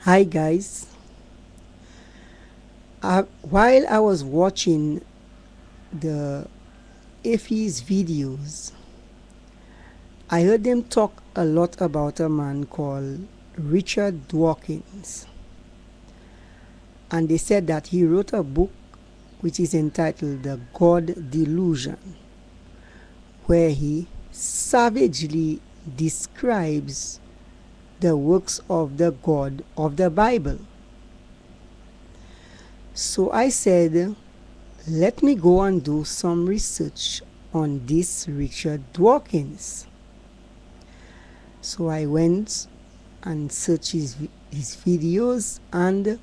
Hi guys. While I was watching the Effie's videos, I heard them talk a lot about a man called Richard Dawkins. And they said that he wrote a book which is entitled The God Delusion, where he savagely describes the works of the God of the Bible. So I said, let me go and do some research on this Richard Dawkins. So I went and searched his videos, and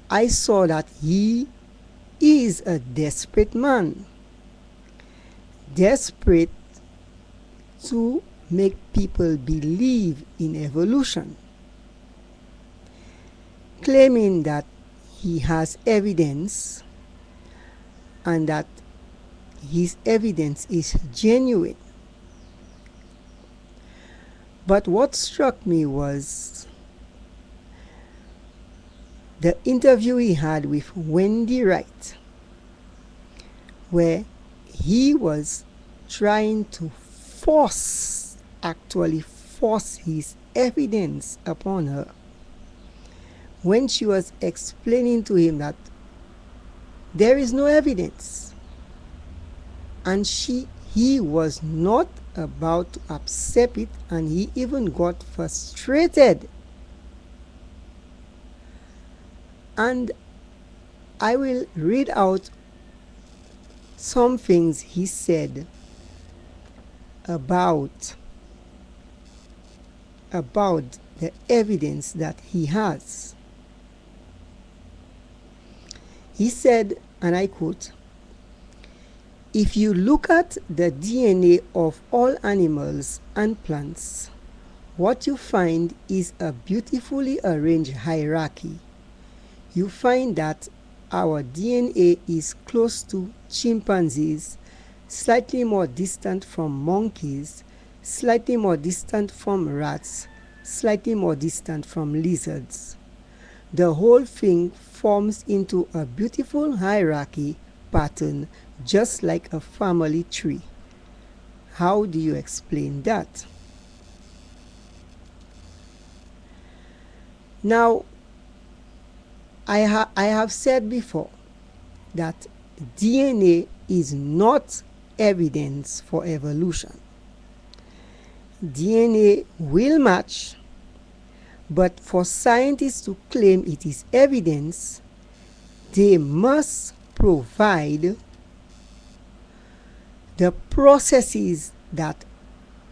I saw that he is a desperate man. Desperate to make people believe in evolution, claiming that he has evidence and that his evidence is genuine. But what struck me was the interview he had with Wendy Wright, where he was trying to force his evidence upon her, when she was explaining to him that there is no evidence, and he was not about to accept it, and he even got frustrated. And I will read out some things he said about the evidence that he has. He said, and I quote, "If you look at the DNA of all animals and plants, what you find is a beautifully arranged hierarchy. You find that our DNA is close to chimpanzees, slightly more distant from monkeys, slightly more distant from rats, slightly more distant from lizards. The whole thing forms into a beautiful hierarchy pattern, just like a family tree. How do you explain that?" Now, I have said before that DNA is not evidence for evolution. DNA will match, but for scientists to claim it is evidence, they must provide the processes that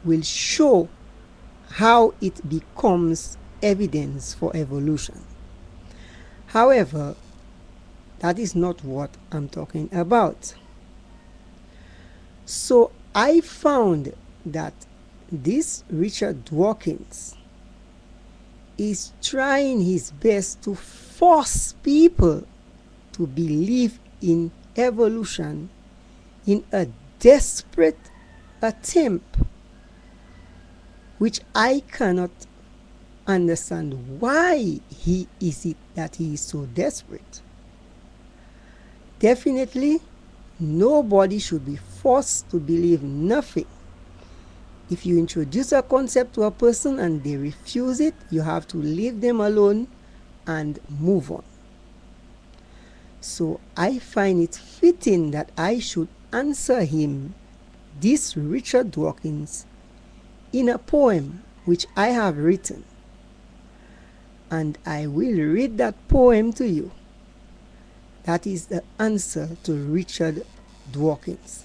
will show how it becomes evidence for evolution. However, that is not what I'm talking about. So I found that this Richard Dawkins is trying his best to force people to believe in evolution in a desperate attempt, which I cannot understand why he is so desperate. Definitely, nobody should be forced to believe nothing. If you introduce a concept to a person and they refuse it, you have to leave them alone and move on. So I find it fitting that I should answer him, this Richard Dawkins, in a poem which I have written. And I will read that poem to you. That is the answer to Richard Dawkins.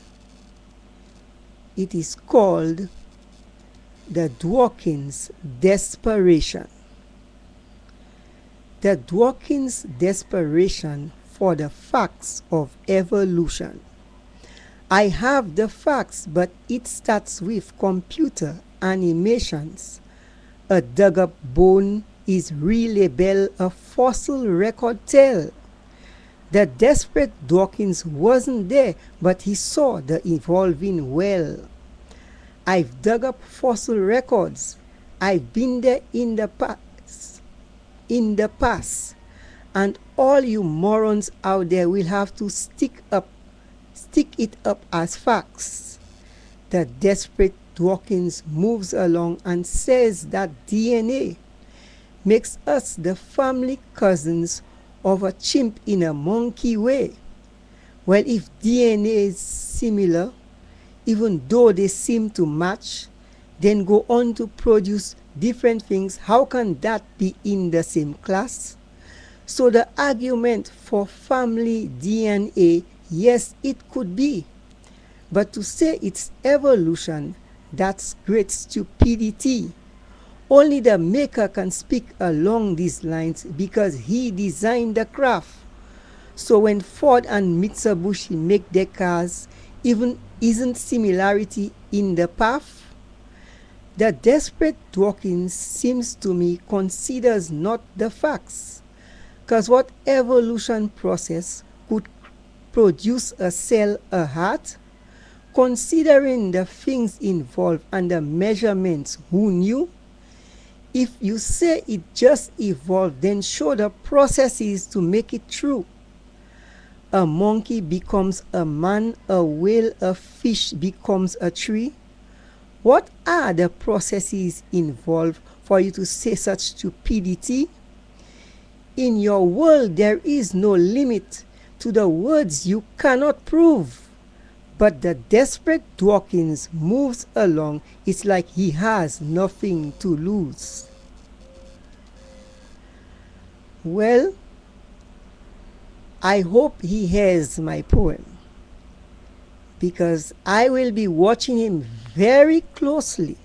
It is called The Dawkins Desperation. The Dawkins Desperation for the Facts of Evolution. I have the facts, but it starts with computer animations. A dug up bone is relabeled a fossil record tell. The desperate Dawkins wasn't there, but he saw the evolving well. I've dug up fossil records. I've been there in the past. in the past, and all you morons out there will have to stick it up as facts. The desperate Dawkins moves along and says that DNA makes us the family cousins of a chimp in a monkey way. Well, if DNA is similar, even though they seem to match, then go on to produce different things, how can that be in the same class? So the argument for family DNA, yes, it could be. But to say it's evolution, that's great stupidity. Only the maker can speak along these lines because he designed the craft. So when Ford and Mitsubishi make their cars, even isn't similarity in the path? The desperate Dawkins seems to me considers not the facts. Because what evolution process could produce a cell, a heart? Considering the things involved and the measurements, who knew? If you say it just evolved, then show the processes to make it true. A monkey becomes a man, a whale, a fish becomes a tree. What are the processes involved for you to say such stupidity? In your world, there is no limit to the words you cannot prove. But the desperate Dawkins moves along. It's like he has nothing to lose. Well, I hope he hears my poem, because I will be watching him very closely,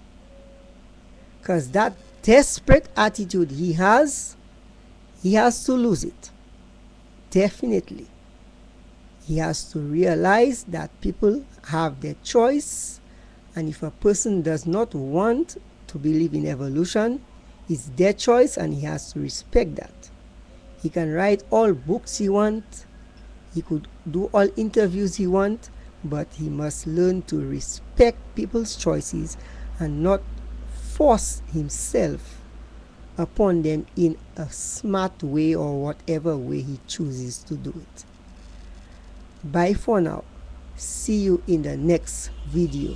because that desperate attitude he has to lose it. Definitely. He has to realize that people have their choice, and if a person does not want to believe in evolution, it's their choice and he has to respect that. He can write all books he wants, he could do all interviews he wants, but he must learn to respect people's choices and not force himself upon them in a smart way or whatever way he chooses to do it. Bye for now. See you in the next video.